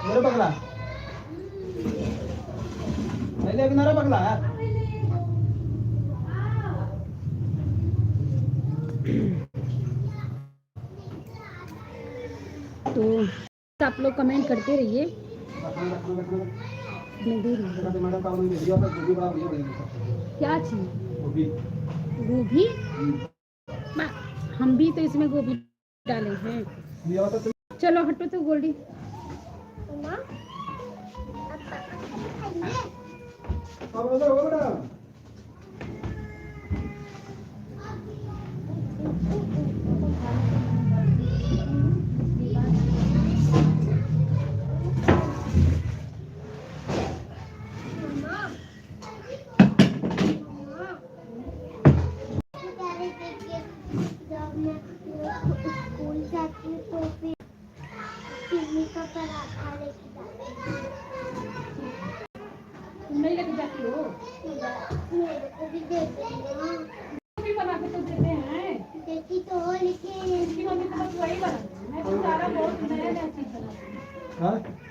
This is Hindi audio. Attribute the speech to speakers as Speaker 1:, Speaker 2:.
Speaker 1: मेरे पगला नहीं ले किनारा पगला
Speaker 2: तो आप लोग कमेंट करते रहिए। मैं दे रही हूँ। क्या चीज? गोभी। हम भी तो इसमें गोभी डाले हैं। चलो हटो तो गोल्डी।
Speaker 3: स्कूल जाती हूँ तो फिर चिल्ली का पराठा लेके जाती
Speaker 2: तुम नहीं लेके जाती हो?
Speaker 3: हूँ। मेरे को भी दे देना।
Speaker 2: भी बना के तो देते हैं।
Speaker 3: देखी तो हो लेकिन
Speaker 2: इसकी मम्मी तो बस वही बनाती है। मैं तो सारा बहुत नया नया चीज बनाती हूँ।